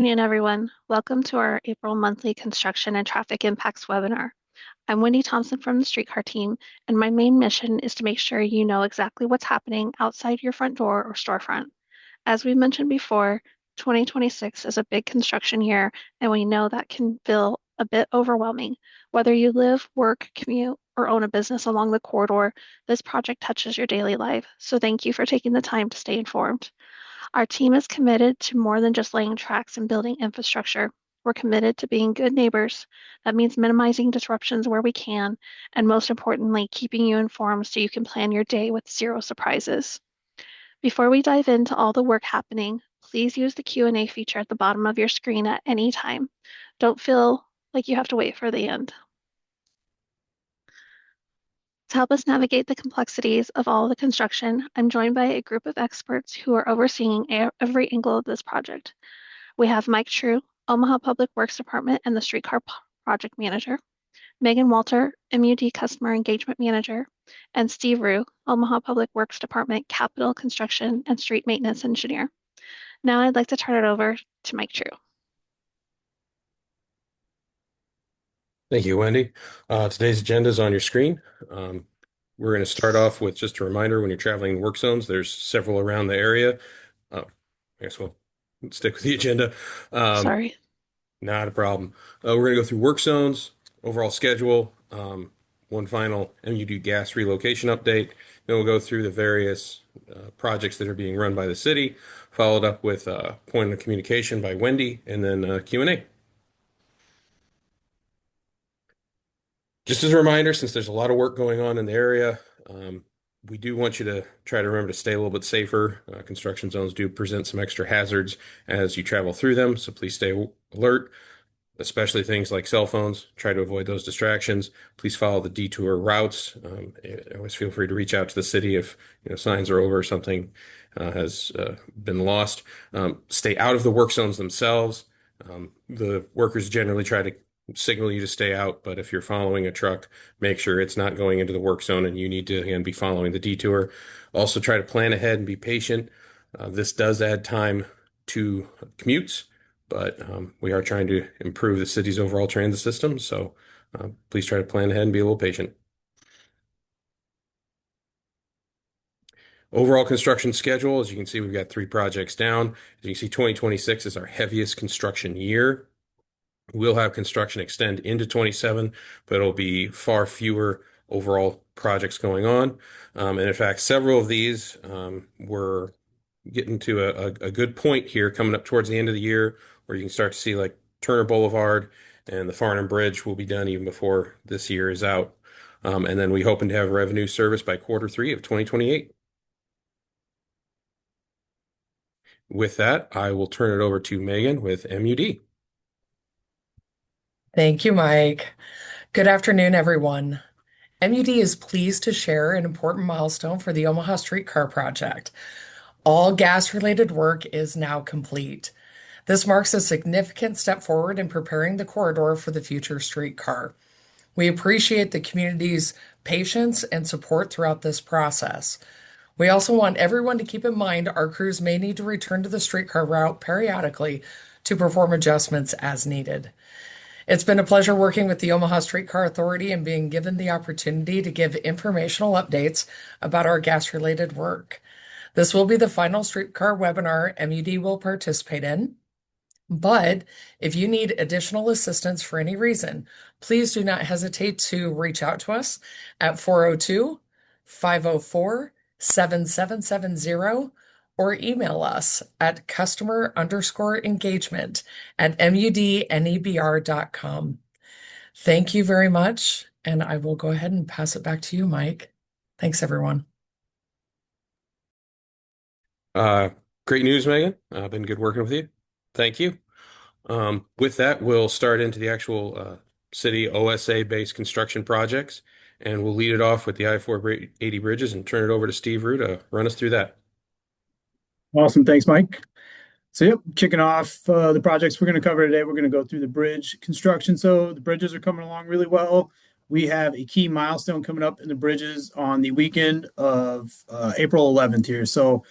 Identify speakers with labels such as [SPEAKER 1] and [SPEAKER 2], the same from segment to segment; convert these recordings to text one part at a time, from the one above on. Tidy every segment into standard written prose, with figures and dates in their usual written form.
[SPEAKER 1] Afternoon, everyone. Welcome to our April monthly construction and traffic impacts webinar. I'm Wendy Thompson from the Streetcar team, and my main mission is to make sure you know exactly what's happening outside your front door or storefront. As we mentioned before, 2026 is a big construction year, and we know that can feel a bit overwhelming. Whether you live, work, commute, or own a business along the corridor, this project touches your daily life. So thank you for taking the time to stay informed. Our team is committed to more than just laying tracks and building infrastructure. We're committed to being good neighbors. That means minimizing disruptions where we can, and most importantly, keeping you informed so you can plan your day with zero surprises. Before we dive into all the work happening, please use the Q&A feature at the bottom of your screen at any time. Don't feel like you have to wait for the end. To help us navigate the complexities of all the construction, I'm joined by a group of experts who are overseeing every angle of this project. We have Mike True, Omaha Public Works Department and the Streetcar Project Manager, Megan Walter, MUD Customer Engagement Manager, and Steve Rue, Omaha Public Works Department Capital Construction and Street Maintenance Engineer. Now I'd like to turn it over to Mike True.
[SPEAKER 2] Thank you, Wendy. Today's agenda is on your screen. We're going to start off with just a reminder when you're traveling in work zones, there's several around the area. I guess we'll stick with the agenda.
[SPEAKER 1] Sorry.
[SPEAKER 2] Not a problem. We're going to go through work zones, overall schedule, one final MUD gas relocation update. Then we'll go through the various projects that are being run by the city, followed up with point of communication by Wendy, and then Q&A. Just as a reminder, since there's a lot of work going on in the area, we do want you to try to remember to stay a little bit safer. Construction zones do present some extra hazards as you travel through them, so please stay alert, especially things like cell phones. Try to avoid those distractions. Please follow the detour routes. Always feel free to reach out to the city if signs are over or something has been lost. Stay out of the work zones themselves. The workers generally try to signal you to stay out, but if you're following a truck, make sure it's not going into the work zone and you need to, again, be following the detour. Also, try to plan ahead and be patient. This does add time to commutes, but we are trying to improve the city's overall transit system, so please try to plan ahead and be a little patient. Overall construction schedule, as you can see, we've got 3 projects down. As you can see, 2026 is our heaviest construction year. We'll have construction extend into 27, but it'll be far fewer overall projects going on. And in fact, several of these we're getting to a good point here coming up towards the end of the year where you can start to see like Turner Boulevard and the Farnham Bridge will be done even before this year is out. And then we hoping to have revenue service by Q3 of 2028. With that, I will turn it over to Megan with MUD.
[SPEAKER 3] Thank you, Mike. Good afternoon, everyone. MUD is pleased to share an important milestone for the Omaha Streetcar project. All gas-related work is now complete. This marks a significant step forward in preparing the corridor for the future streetcar. We appreciate the community's patience and support throughout this process. We also want everyone to keep in mind our crews may need to return to the streetcar route periodically to perform adjustments as needed. It's been a pleasure working with the Omaha Streetcar Authority and being given the opportunity to give informational updates about our gas-related work. This will be the final streetcar webinar MUD will participate in. But if you need additional assistance for any reason, please do not hesitate to reach out to us at 402-504-7770 or email us at customer_engagement@mudnebr.com. Thank you very much, and I will go ahead and pass it back to you, Mike. Thanks, everyone.
[SPEAKER 2] Great news, Megan. Been good working with you. Thank you. With that, we'll start into the actual city OSA-based construction projects, and we'll lead it off with the I-480 bridges and turn it over to Steve Rue to run us through that.
[SPEAKER 4] Awesome. Thanks, Mike. So, yep, kicking off the projects we're going to cover today, we're going to go through the bridge construction. So the bridges are coming along really well. We have a key milestone coming up in the bridges on the weekend of April 11th here. So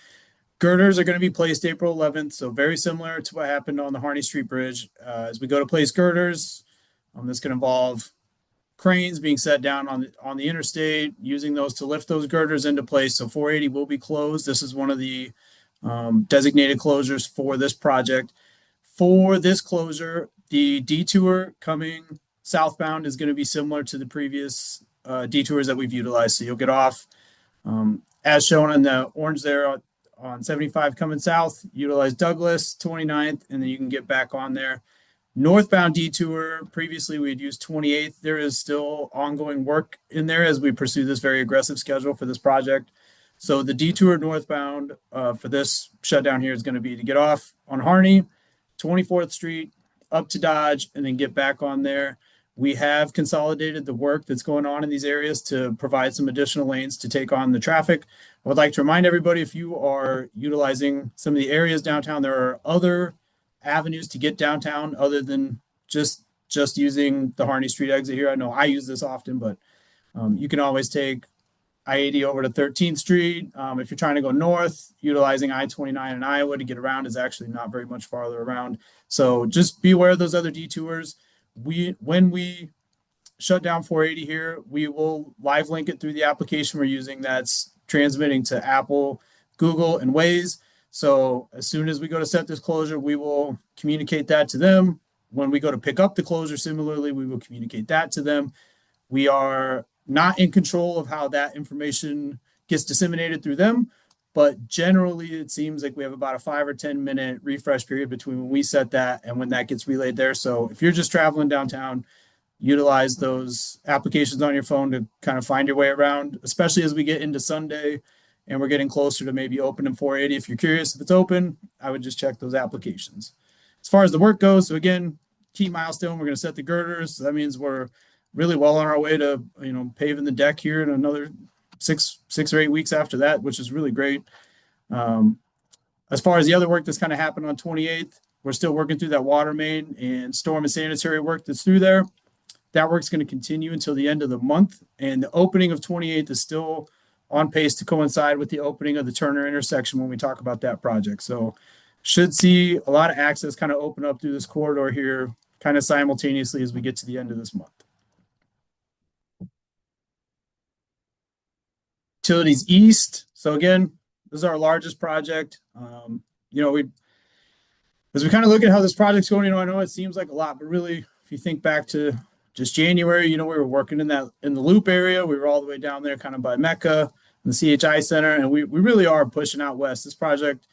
[SPEAKER 4] Girders are going to be placed April 11th, so very similar to what happened on the Harney Street Bridge. As we go to place girders, this can involve cranes being set down on the interstate, using those to lift those girders into place. So 480 will be closed. This is one of the designated closures for this project. For this closure, the detour coming southbound is going to be similar to the previous detours that we've utilized. So you'll get off, as shown on the orange there on 75 coming south, utilize Douglas, 29th, and then you can get back on there. Northbound detour, previously we had used 28th. There is still ongoing work in there as we pursue this very aggressive schedule for this project. So the detour northbound for this shutdown here is going to be to get off on Harney, 24th Street, up to Dodge, and then get back on there. We have consolidated the work that's going on in these areas to provide some additional lanes to take on the traffic. I would like to remind everybody, if you are utilizing some of the areas downtown, there are other avenues to get downtown other than just using the Harney Street exit here. I know I use this often, but you can always take I-80 over to 13th Street. If you're trying to go north, utilizing I-29 in Iowa to get around is actually not very much farther around. So just be aware of those other detours. When we shut down 480 here, we will live link it through the application we're using that's transmitting to Apple, Google, and Waze. So as soon as we go to set this closure, we will communicate that to them. When we go to pick up the closure, similarly, we will communicate that to them. We are not in control of how that information gets disseminated through them, but generally it seems like we have about a 5 or 10 minute refresh period between when we set that and when that gets relayed there. So if you're just traveling downtown, utilize those applications on your phone to kind of find your way around, especially as we get into Sunday and we're getting closer to maybe opening 480. If you're curious if it's open, I would just check those applications. As far as the work goes, so again, key milestone, we're going to set the girders. So that means we're really well on our way to, paving the deck here in another six or 8 weeks after that, which is really great. As far as the other work that's kind of happened on 28th, we're still working through that water main and storm and sanitary work that's through there. That work's going to continue until the end of the month. And the opening of 28th is still on pace to coincide with the opening of the Turner intersection when we talk about that project. So should see a lot of access kind of open up through this corridor here kind of simultaneously as we get to the end of this month. Utilities East. So again, this is our largest project. As we kind of look at how this project's going, I know it seems like a lot, but really, if you think back to just January, we were working in the Loop area. We were all the way down there kind of by Mecca and the CHI Center, and we really are pushing out west. This project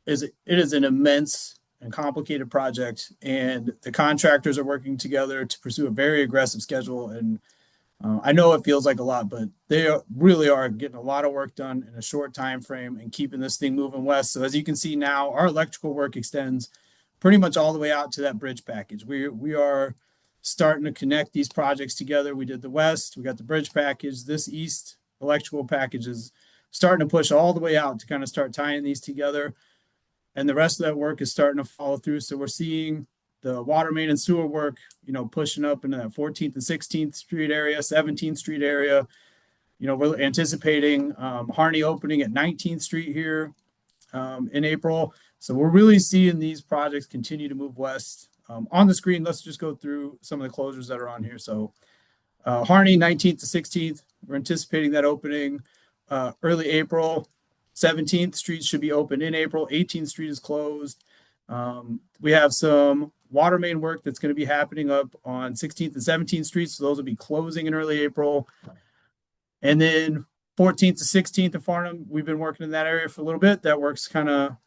[SPEAKER 4] is an immense and complicated project, and the contractors are working together to pursue a very aggressive schedule. And I know it feels like a lot, but they really are getting a lot of work done in a short time frame and keeping this thing moving west. So as you can see now, our electrical work extends pretty much all the way out to that bridge package. We are starting to connect these projects together. We did the west, we got the bridge package. This east electrical package is starting to push all the way out to kind of start tying these together. And the rest of that work is starting to follow through. So we're seeing the water main and sewer work, pushing up into that 14th and 16th Street area, 17th Street area. We're anticipating Harney opening at 19th Street here in April. So we're really seeing these projects continue to move west. On the screen, let's just go through some of the closures that are on here. So Harney, 19th to 16th, we're anticipating that opening early April. 17th Street should be open in April. 18th Street is closed. We have some water main work that's going to be happening up on 16th and 17th Street. So those will be closing in early April. And then 14th to 16th in Farnham, we've been working in that area for a little bit. That work's kind of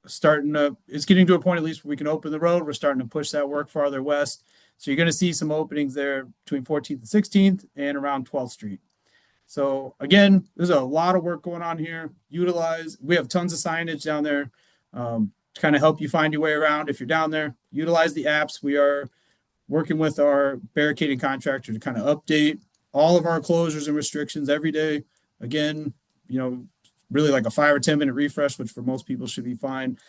[SPEAKER 4] it's getting to a point at least where we can open the road. We're starting to push that work farther west. So you're going to see some openings there between 14th and 16th and around 12th Street. So again, there's a lot of work going on here. We have tons of signage down there to kind of help you find your way around. If you're down there, utilize the apps. We are working with our barricading contractor to kind of update all of our closures and restrictions every day. Again, really like a 5 or 10 minute refresh, which for most people should be fine.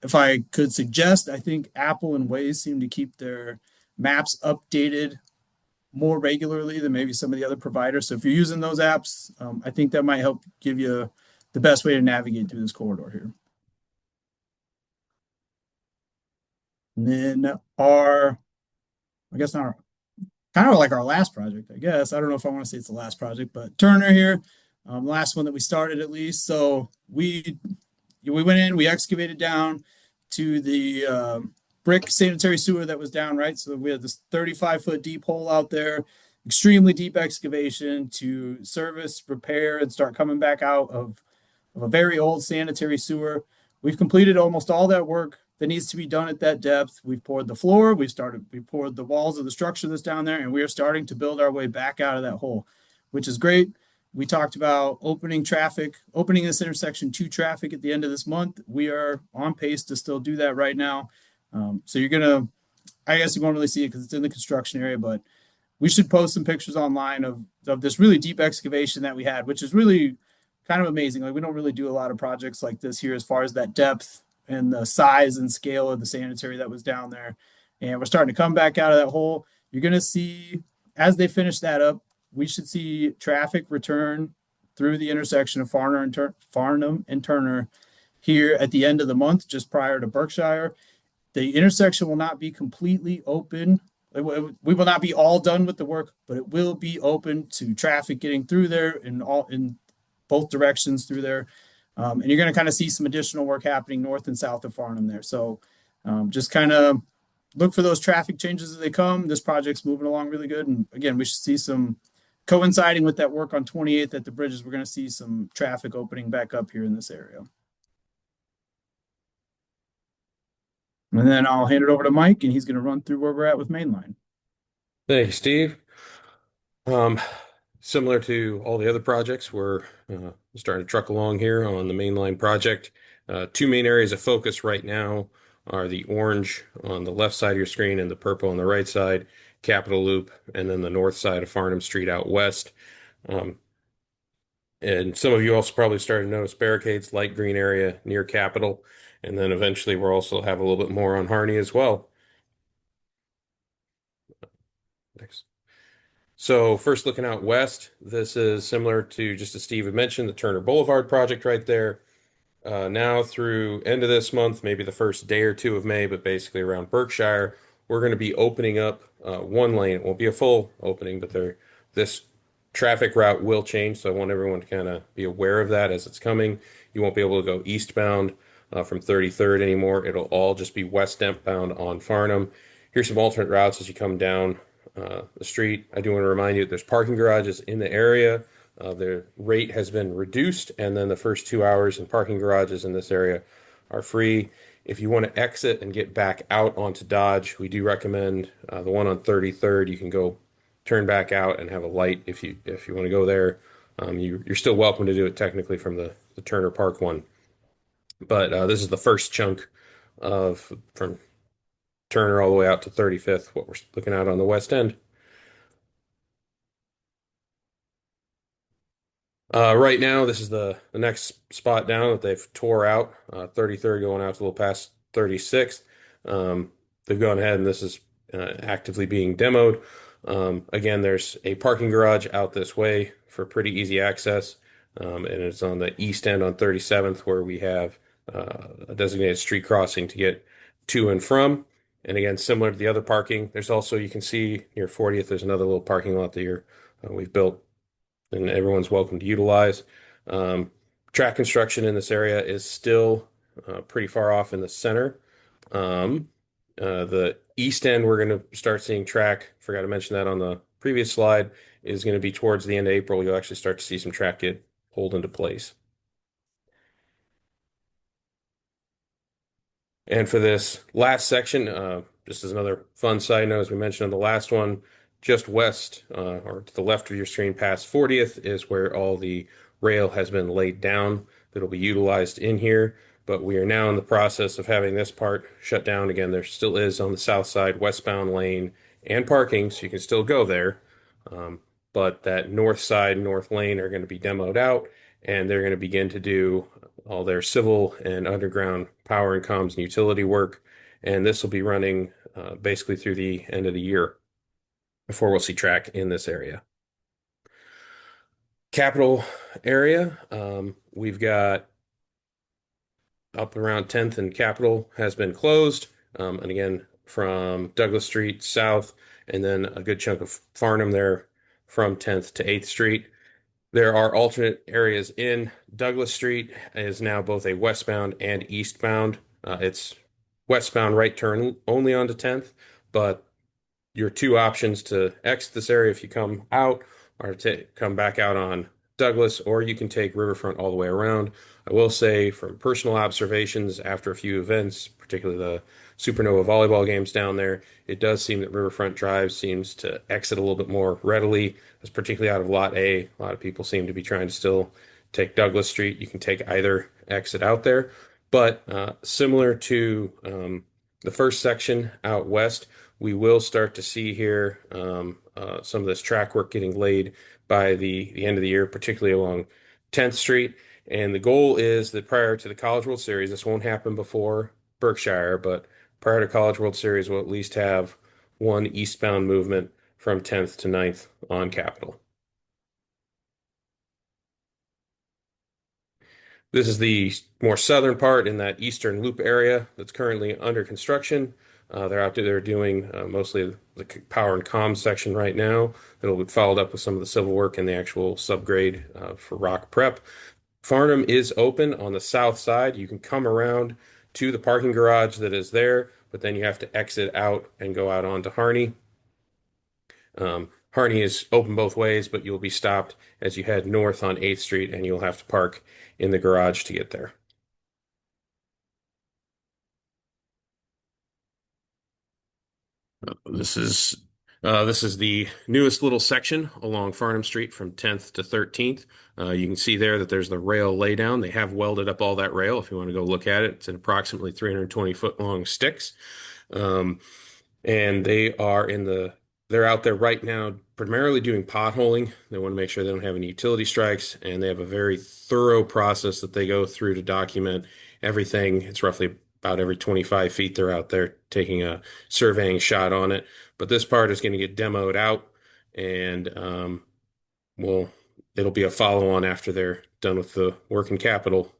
[SPEAKER 4] If I could suggest, I think Apple and Waze seem to keep their maps updated more regularly than maybe some of the other providers. So if you're using those apps, I think that might help give you the best way to navigate through this corridor here. And then I guess our kind of like our last project, I guess. I don't know if I want to say it's the last project, but Turner here, last one that we started at least. So we went in, we excavated down to the brick sanitary sewer that was down, right? So we had this 35-foot deep hole out there, extremely deep excavation to service, repair, and start coming back out of a very old sanitary sewer. We've completed almost all that work that needs to be done at that depth. We've poured the floor, we poured the walls of the structure that's down there, and we are starting to build our way back out of that hole, which is great. We talked about opening this intersection to traffic at the end of this month. We are on pace to still do that right now. So I guess you won't really see it because it's in the construction area, but we should post some pictures online of this really deep excavation that we had, which is really kind of amazing. Like, we don't really do a lot of projects like this here as far as that depth and the size and scale of the sanitary that was down there. And we're starting to come back out of that hole. You're going to see, as they finish that up, we should see traffic return through the intersection of Farnham and Turner here at the end of the month, just prior to Berkshire. The intersection will not be completely open. We will not be all done with the work, but it will be open to traffic getting through there in both directions through there. And you're going to kind of see some additional work happening north and south of Farnham there. So just kind of look for those traffic changes as they come. This project's moving along really good. And again, we should see some coinciding with that work on 28th at the bridges. We're going to see some traffic opening back up here in this area. And then I'll hand it over to Mike, and he's going to run through where we're at with Mainline.
[SPEAKER 2] Thank you, Steve. Similar to all the other projects, we're starting to truck along here on the Mainline project. Two main areas of focus right now are the orange on the left side of your screen and the purple on the right side, Capitol Loop, and then the north side of Farnham Street out west. And some of you also probably started to notice barricades, light green area near Capitol. And then eventually we'll also have a little bit more on Harney as well. Next. So first looking out west, this is similar to, just as Steve had mentioned, the Turner Boulevard project right there. Now through end of this month, maybe the first day or two of May, but basically around Berkshire, we're going to be opening up one lane. It won't be a full opening, but this traffic route will change. So I want everyone to kind of be aware of that as it's coming. You won't be able to go eastbound from 33rd anymore. It'll all just be westbound on Farnham. Here's some alternate routes as you come down the street. I do want to remind you that there's parking garages in the area. The rate has been reduced, and then the first 2 hours in parking garages in this area are free. If you want to exit and get back out onto Dodge, we do recommend the one on 33rd. You can go turn back out and have a light if you want to go there. You're still welcome to do it technically from the Turner Park one. But this is the first chunk from Turner all the way out to 35th, what we're looking at on the west end. Right now, this is the next spot down that they've tore out, 33rd going out to a little past 36th. They've gone ahead and this is actively being demoed. Again, there's a parking garage out this way for pretty easy access. And it's on the east end on 37th where we have a designated street crossing to get to and from. And again, similar to the other parking, there's also, you can see near 40th, there's another little parking lot that we've built and everyone's welcome to utilize. Track construction in this area is still pretty far off in the center. The east end, we're going to start seeing track, forgot to mention that on the previous slide, is going to be towards the end of April. You'll actually start to see some track get pulled into place. And for this last section, just as another fun side note, as we mentioned on the last one, just west or to the left of your screen past 40th is where all the rail has been laid down that'll be utilized in here. But we are now in the process of having this part shut down. Again, there still is on the south side westbound lane and parking, so you can still go there. But that north side, north lane are going to be demoed out, and they're going to begin to do all their civil and underground power and comms and utility work. And this will be running basically through the end of the year before we'll see track in this area. Capital area, we've got up around 10th and Capitol has been closed. And again, from Douglas Street south, and then a good chunk of Farnham there from 10th to 8th Street. There are alternate areas in Douglas Street is now both a westbound and eastbound. It's westbound right turn only onto 10th, but your two options to exit this area if you come out are to come back out on Douglas, or you can take Riverfront all the way around. I will say from personal observations after a few events, particularly the Supernova volleyball games down there, it does seem that Riverfront Drive seems to exit a little bit more readily, particularly out of Lot A. A lot of people seem to be trying to still take Douglas Street. You can take either exit out there. But similar to the first section out west, we will start to see here some of this track work getting laid by the end of the year, particularly along 10th Street. And the goal is that prior to the College World Series, this won't happen before Berkshire, but prior to College World Series, we'll at least have one eastbound movement from 10th to 9th on Capitol. This is the more southern part in that eastern loop area that's currently under construction. They're out there doing mostly the power and comms section right now. It'll be followed up with some of the civil work and the actual subgrade for rock prep. Farnham is open on the south side. You can come around to the parking garage that is there, but then you have to exit out and go out onto Harney. Harney is open both ways, but you'll be stopped as you head north on 8th Street, and you'll have to park in the garage to get there. This is the newest little section along Farnham Street from 10th to 13th. You can see there that there's the rail laydown. They have welded up all that rail if you want to go look at it. It's in approximately 320-foot long sticks. And they're out there right now primarily doing potholing. They want to make sure they don't have any utility strikes, and they have a very thorough process that they go through to document everything. It's roughly about every 25 feet they're out there taking a surveying shot on it. But this part is going to get demoed out, and it'll be a follow-on after they're done with the work in Capitol.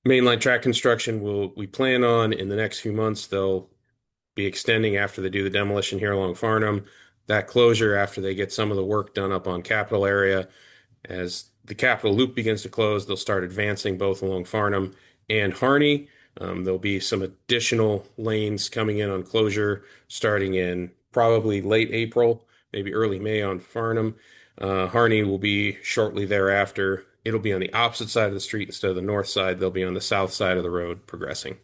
[SPEAKER 2] Mainline track construction we plan on in the next few months. They'll be extending after they do the demolition here along Farnham. That closure after they get some of the work done up on Capitol area. As the Capitol Loop begins to close, they'll start advancing both along Farnham and Harney. There'll be some additional lanes coming in on closure starting in probably late April, maybe early May on Farnham. Harney will be shortly thereafter. It'll be on the opposite side of the street instead of the north side. They'll be on the south side of the road progressing.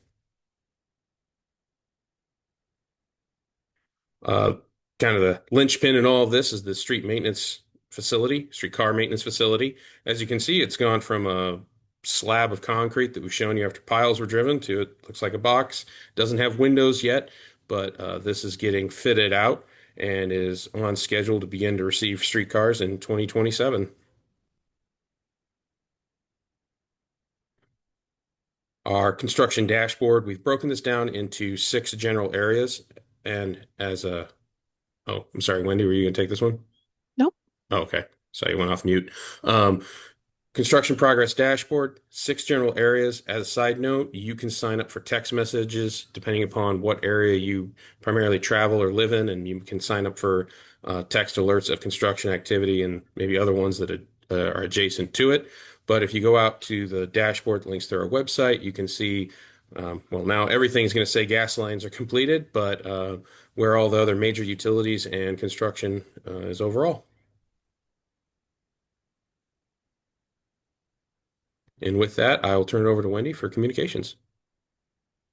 [SPEAKER 2] Kind of the linchpin in all of this is the streetcar maintenance facility. As you can see, it's gone from a slab of concrete that we've shown you after piles were driven to it looks like a box. Doesn't have windows yet, but this is getting fitted out and is on schedule to begin to receive streetcars in 2027. Our construction dashboard, we've broken this down into 6 general areas. And oh, I'm sorry, Wendy, were you going to take this one?
[SPEAKER 1] Nope.
[SPEAKER 2] Oh, okay. So you went off mute. Construction progress dashboard, 6 general areas. As a side note, you can sign up for text messages depending upon what area you primarily travel or live in, and you can sign up for text alerts of construction activity and maybe other ones that are adjacent to it. But if you go out to the dashboard that links to our website, you can see, well, now everything's going to say gas lines are completed, but where all the other major utilities and construction is overall. And with that, I will turn it over to Wendy for communications.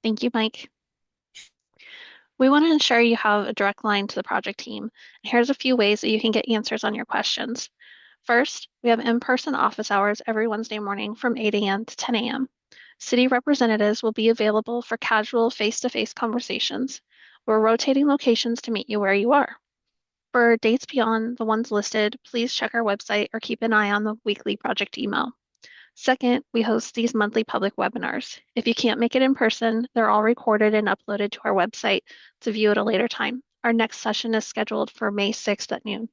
[SPEAKER 1] Thank you, Mike. We want to ensure you have a direct line to the project team. Here's a few ways that you can get answers on your questions. First, we have in-person office hours every Wednesday morning from 8 a.m. to 10 a.m. City representatives will be available for casual face-to-face conversations. We're rotating locations to meet you where you are. For dates beyond the ones listed, please check our website or keep an eye on the weekly project email. Second, we host these monthly public webinars. If you can't make it in person, they're all recorded and uploaded to our website to view at a later time. Our next session is scheduled for May 6th at noon.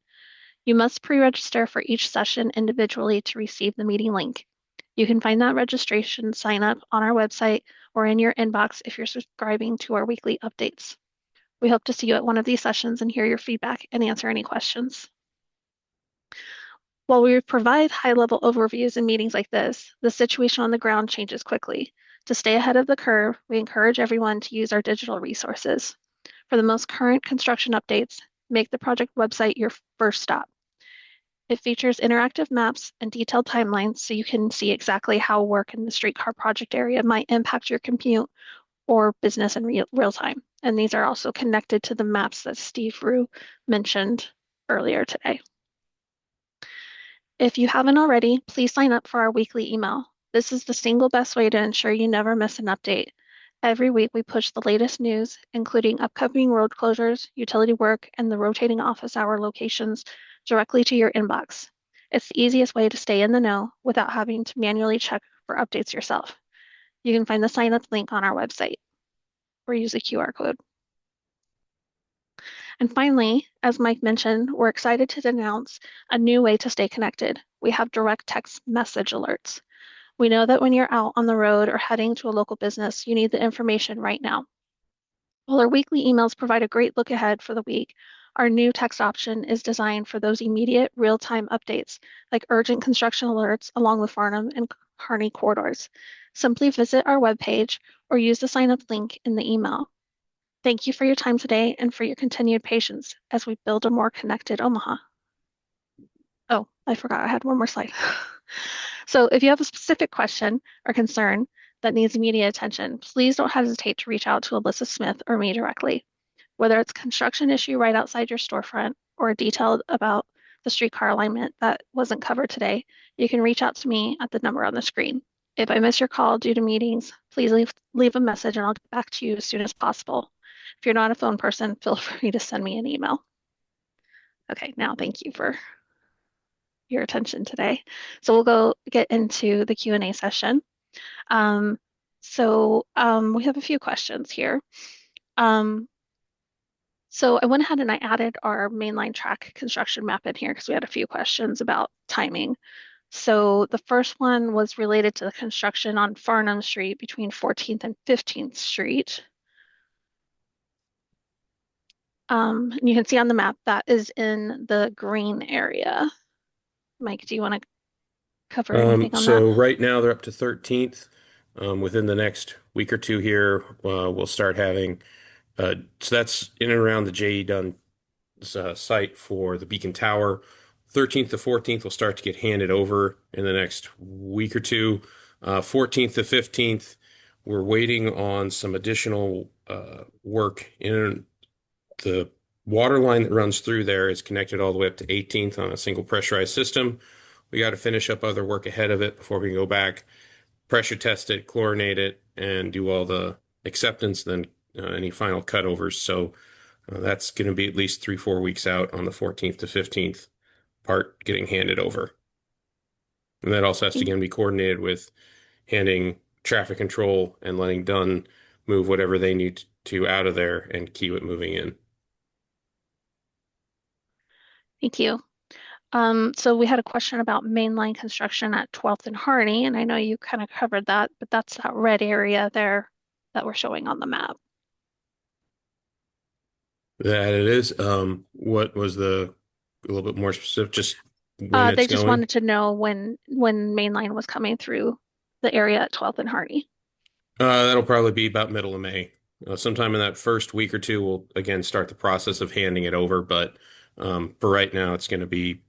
[SPEAKER 1] You must pre-register for each session individually to receive the meeting link. You can find that registration sign up on our website or in your inbox if you're subscribing to our weekly updates. We hope to see you at one of these sessions and hear your feedback and answer any questions. While we provide high-level overviews in meetings like this, the situation on the ground changes quickly. To stay ahead of the curve, we encourage everyone to use our digital resources. For the most current construction updates, make the project website your first stop. It features interactive maps and detailed timelines so you can see exactly how work in the streetcar project area might impact your commute or business in real time. And these are also connected to the maps that Steve Rue mentioned earlier today. If you haven't already, please sign up for our weekly email. This is the single best way to ensure you never miss an update. Every week, we push the latest news, including upcoming road closures, utility work, and the rotating office hour locations directly to your inbox. It's the easiest way to stay in the know without having to manually check for updates yourself. You can find the sign up link on our website or use the QR code. And finally, as Mike mentioned, we're excited to announce a new way to stay connected. We have direct text message alerts. We know that when you're out on the road or heading to a local business, you need the information right now. While our weekly emails provide a great look ahead for the week, our new text option is designed for those immediate real-time updates, like urgent construction alerts along the Farnham and Kearney corridors. Simply visit our webpage or use the sign-up link in the email. Thank you for your time today and for your continued patience as we build a more connected Omaha. Oh, I forgot I had one more slide. So if you have a specific question or concern that needs immediate attention, please don't hesitate to reach out to Alyssa Smith or me directly. Whether it's a construction issue right outside your storefront or a detail about the streetcar alignment that wasn't covered today, you can reach out to me at the number on the screen. If I miss your call due to meetings, please leave a message and I'll get back to you as soon as possible. If you're not a phone person, feel free to send me an email. Okay, now thank you for your attention today. So we'll go get into the Q&A session. We have a few questions here. So I went ahead and I added our mainline track construction map in here because we had a few questions about timing. So the first one was related to the construction on Farnham Street between 14th and 15th Street. And you can see on the map that is in the green area. Mike, do you want to cover anything on that?
[SPEAKER 2] So right now they're up to 13th. Within the next week or two here, we'll start having, so that's in and around the J.E. Dunn site for the Beacon Tower. 13th to 14th will start to get handed over in the next week or two. 14th to 15th, we're waiting on some additional work in the water line that runs through there is connected all the way up to 18th on a single pressurized system. We got to finish up other work ahead of it before we can go back, pressure test it, chlorinate it, and do all the acceptance, then any final cutovers. So that's going to be at least 3-4 weeks out on the 14th to 15th part getting handed over. And that also has to again be coordinated with handing traffic control and letting Dunn move whatever they need to out of there and keep it moving in.
[SPEAKER 1] Thank you. So we had a question about mainline construction at 12th and Harney, and I know you kind of covered that, but that's that red area there that we're showing on the map.
[SPEAKER 2] That it is. What was a little bit more specific, just when
[SPEAKER 1] They
[SPEAKER 2] it's
[SPEAKER 1] just
[SPEAKER 2] going?
[SPEAKER 1] wanted to know when mainline was coming through the area at 12th and Harney.
[SPEAKER 2] That'll probably be about middle of May. Sometime in that first week or two, we'll again start the process of handing it over. But for right now, it's going to be,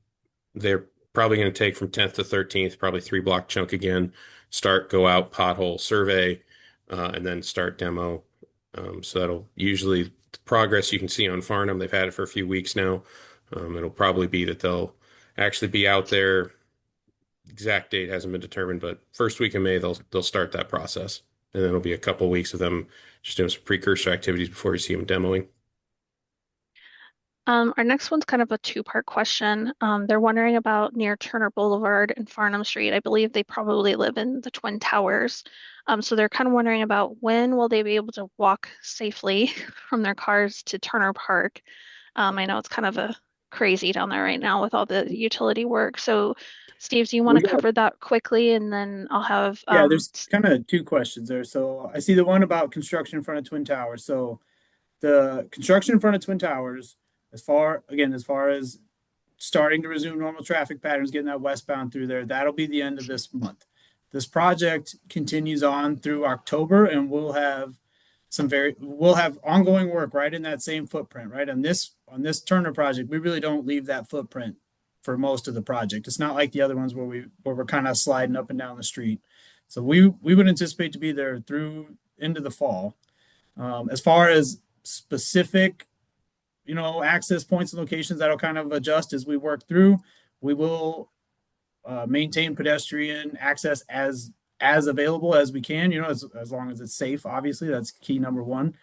[SPEAKER 2] they're probably going to take from 10th to 13th, probably 3-block chunk again, start, go out, pothole, survey, and then start demo. So that'll usually, the progress you can see on Farnham, they've had it for a few weeks now. It'll probably be that they'll actually be out there. Exact date hasn't been determined, but first week of May, they'll start that process. And then it'll be a couple of weeks of them just doing some precursor activities before you see them demoing.
[SPEAKER 1] Our next one's kind of a two-part question. They're wondering about near Turner Boulevard and Farnham Street. I believe they probably live in the Twin Towers. So they're kind of wondering about when will they be able to walk safely from their cars to Turner Park. I know it's kind of a crazy down there right now with all the utility work. So, Steve, do you want
[SPEAKER 4] We
[SPEAKER 1] to
[SPEAKER 4] got,
[SPEAKER 1] cover that quickly, and then I'll have
[SPEAKER 4] yeah, there's kind of two questions there. So I see the one about construction in front of Twin Towers. So the construction in front of Twin Towers, as far as starting to resume normal traffic patterns, getting that westbound through there, that'll be the end of this month. This project continues on through October, and we'll have ongoing work right in that same footprint, right? On this Turner project, we really don't leave that footprint for most of the project. It's not like the other ones where we're kind of sliding up and down the street. So we would anticipate to be there through into the fall. As far as specific, access points and locations, that'll kind of adjust as we work through. We will maintain pedestrian access as available as we can, as long as it's safe. Obviously, that's key number one.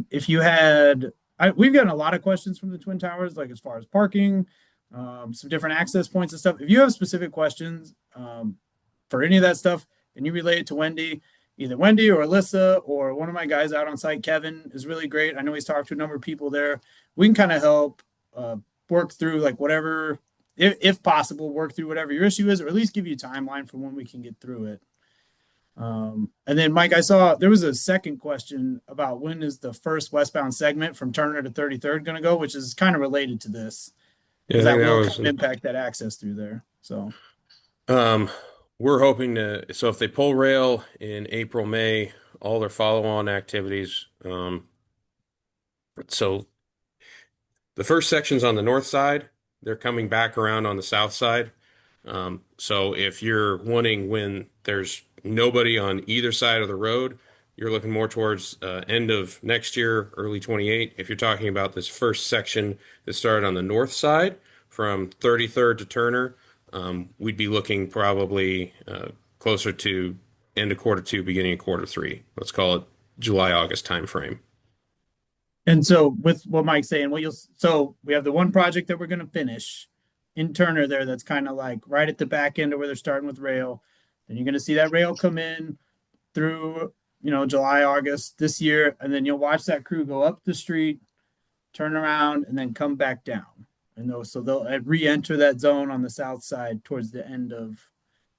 [SPEAKER 4] If you had, we've gotten a lot of questions from the Twin Towers, like as far as parking, some different access points and stuff. If you have specific questions for any of that stuff and you relay it to Wendy, either Wendy or Alyssa or one of my guys out on site, Kevin is really great. I know he's talked to a number of people there. We can kind of help work through like whatever, if possible, work through whatever your issue is, or at least give you a timeline for when we can get through it. And then Mike, I saw there was a second question about when is the first westbound segment from Turner to 33rd going to go, which is kind of related to this,
[SPEAKER 2] Yeah, I
[SPEAKER 4] because that
[SPEAKER 2] think that
[SPEAKER 4] will
[SPEAKER 2] was.
[SPEAKER 4] kind of impact that access through there. So,
[SPEAKER 2] Um, we're hoping to. So if they pull rail in April, May, all their follow-on activities. So the first section's on the north side. They're coming back around on the south side. So if you're wanting when there's nobody on either side of the road, you're looking more towards end of next year, early 28. If you're talking about this first section that started on the north side from 33rd to Turner, we'd be looking probably closer to end of quarter two, beginning of quarter three. Let's call it July, August timeframe.
[SPEAKER 4] and so with what Mike's saying, so we have the one project that we're going to finish in Turner there. That's kind of like right at the back end of where they're starting with rail. Then you're going to see that rail come in through, July, August this year, and then you'll watch that crew go up the street, turn around, and then come back down. And so they'll re-enter that zone on the south side towards the end of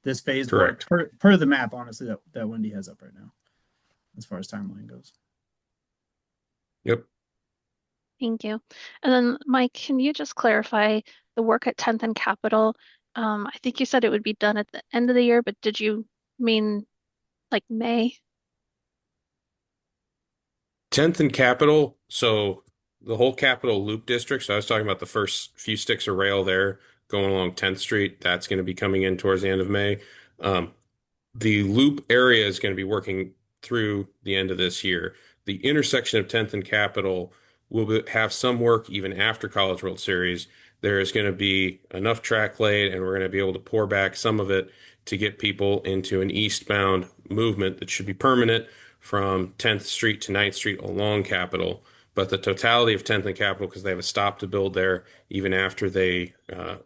[SPEAKER 4] this phased work,
[SPEAKER 2] Correct.
[SPEAKER 4] per the map, honestly, that Wendy has up right now, as far as timeline goes.
[SPEAKER 2] Yep.
[SPEAKER 1] Thank you. And then, Mike, can you just clarify the work at 10th and Capitol? I think you said it would be done at the end of the year, but did you mean like May?
[SPEAKER 2] 10th and Capitol, so the whole Capitol Loop District. So I was talking about the first few sticks of rail there going along 10th Street. That's going to be coming in towards the end of May. Um, the loop area is going to be working through the end of this year. The intersection of 10th and Capitol have some work even after College World Series. There is going to be enough track laid, and we're going to be able to pour back some of it to get people into an eastbound movement that should be permanent from 10th Street to 9th Street along Capitol. But the totality of 10th and Capitol, because they have a stop to build there, even after they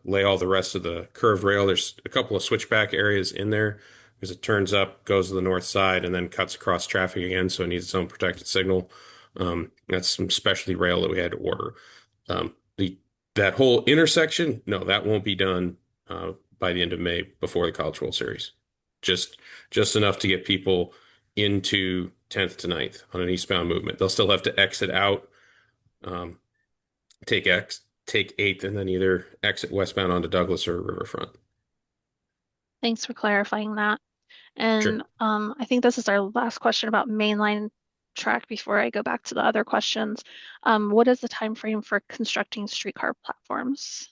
[SPEAKER 2] lay all the rest of the curved rail, there's a couple of switchback areas in there because it turns up, goes to the north side, and then cuts across traffic again, so it needs its own protected signal. That's some specialty rail that we had to order. The That whole intersection, no, that won't be done by the end of May before the College World Series. Just enough to get people into 10th to 9th on an eastbound movement. They'll still have to exit out, um, take 8th, and then either exit westbound onto Douglas or Riverfront.
[SPEAKER 1] Thanks for clarifying that.
[SPEAKER 2] Sure.
[SPEAKER 1] And I think this is our last question about mainline track before I go back to the other questions. What is the time frame for constructing streetcar platforms?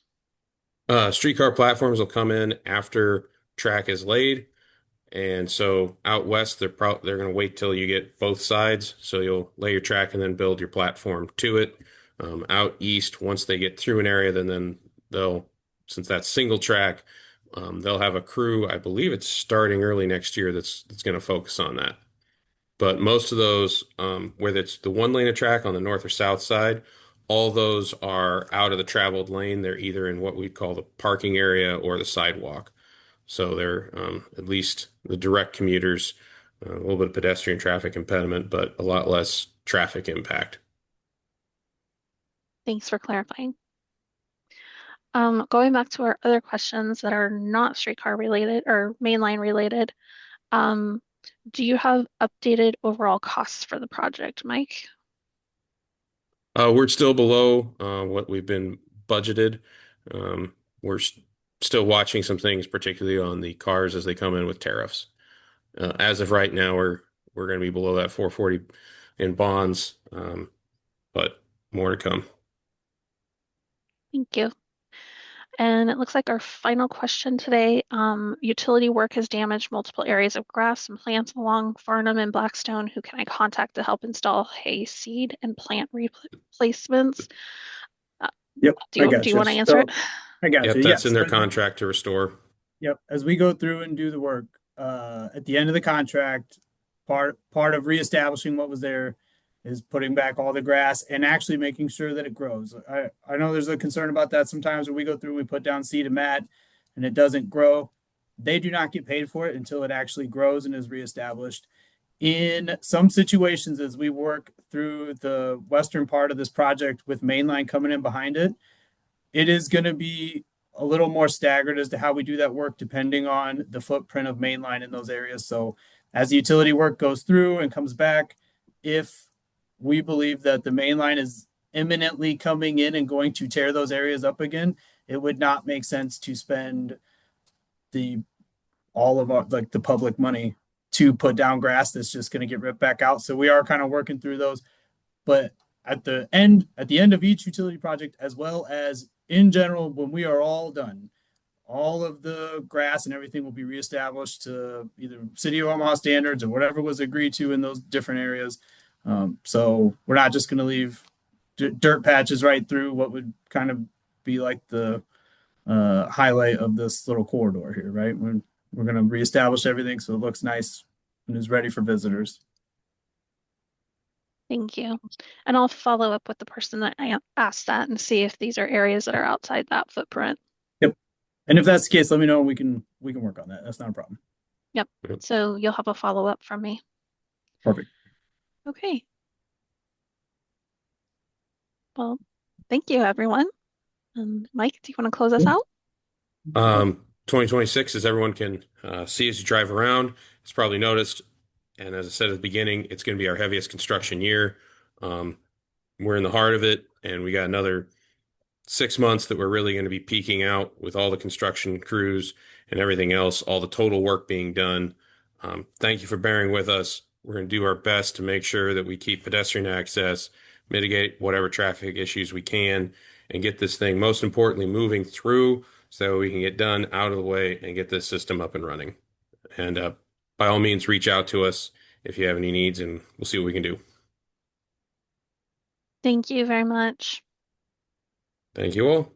[SPEAKER 2] Streetcar platforms will come in after track is laid. And so out west, they're going to wait till you get both sides. So you'll lay your track and then build your platform to it. Out east, once they get through an area, then they'll, since that's single track, they'll have a crew. I believe it's starting early next year that's going to focus on that. But most of those, whether it's the one lane of track on the north or south side, All those are out of the traveled lane. They're either in what we call the parking area or the sidewalk. So they're at least the direct commuters, a little bit of pedestrian traffic impediment, but a lot less traffic impact.
[SPEAKER 1] Thanks for clarifying. Going back to our other questions that are not streetcar related or mainline related, um, do you have updated overall costs for the project, Mike?
[SPEAKER 2] We're still below what we've been budgeted. We're still watching some things, particularly on the cars as they come in with tariffs. As of right now, we're going to be below that 440 in bonds, but more to come.
[SPEAKER 1] Thank you. And it looks like our final question today, utility work has damaged multiple areas of grass and plants along Farnham and Blackstone. Who can I contact to help install hay seed and plant replacements? Uh,
[SPEAKER 4] Yep, I
[SPEAKER 1] do
[SPEAKER 4] got
[SPEAKER 1] you
[SPEAKER 4] you.
[SPEAKER 1] want to answer it?
[SPEAKER 4] I got
[SPEAKER 2] Yep,
[SPEAKER 4] you.
[SPEAKER 2] that's
[SPEAKER 4] Yes.
[SPEAKER 2] in their contract to restore.
[SPEAKER 4] Yep. As we go through and do the work, at the end of the contract, part of reestablishing what was there is putting back all the grass and actually making sure that it grows. I know there's a concern about that sometimes when we go through, we put down seed and mat and it doesn't grow. They do not get paid for it until it actually grows and is reestablished. In some situations, as we work through the western part of this project with mainline coming in behind it, it is going to be a little more staggered as to how we do that work depending on the footprint of mainline in those areas. So as the utility work goes through and comes back, if we believe that the mainline is imminently coming in and going to tear those areas up again, it would not make sense to spend the all of our like the public money to put down grass that's just going to get ripped back out. So we are kind of working through those. But at the end of each utility project, as well as in general, when we are all done, all of the grass and everything will be reestablished to either City of Omaha standards or whatever was agreed to in those different areas. So we're not just going to leave dirt patches right through what would kind of be like the highlight of this little corridor here, right? We're going to reestablish everything so it looks nice and is ready for visitors.
[SPEAKER 1] Thank you. And I'll follow up with the person that I asked that and see if these are areas that are outside that footprint.
[SPEAKER 4] Yep. And if that's the case, let me know and we can work on that. That's not a problem.
[SPEAKER 1] Yep. So you'll have a follow-up from me.
[SPEAKER 4] Perfect.
[SPEAKER 1] Okay. Well, thank you, everyone. Mike, do you want to close us out?
[SPEAKER 2] 2026, as everyone can see as you drive around, it's probably noticed. And as I said at the beginning, it's going to be our heaviest construction year. We're in the heart of it, and we got another 6 months that we're really going to be peaking out with all the construction crews and everything else, all the total work being done. Thank you for bearing with us. We're going to do our best to make sure that we keep pedestrian access, mitigate whatever traffic issues we can, and get this thing, most importantly, moving through so we can get done out of the way and get this system up and running. And by all means, reach out to us if you have any needs, and we'll see what we can do.
[SPEAKER 1] Thank you very much.
[SPEAKER 2] Thank you all.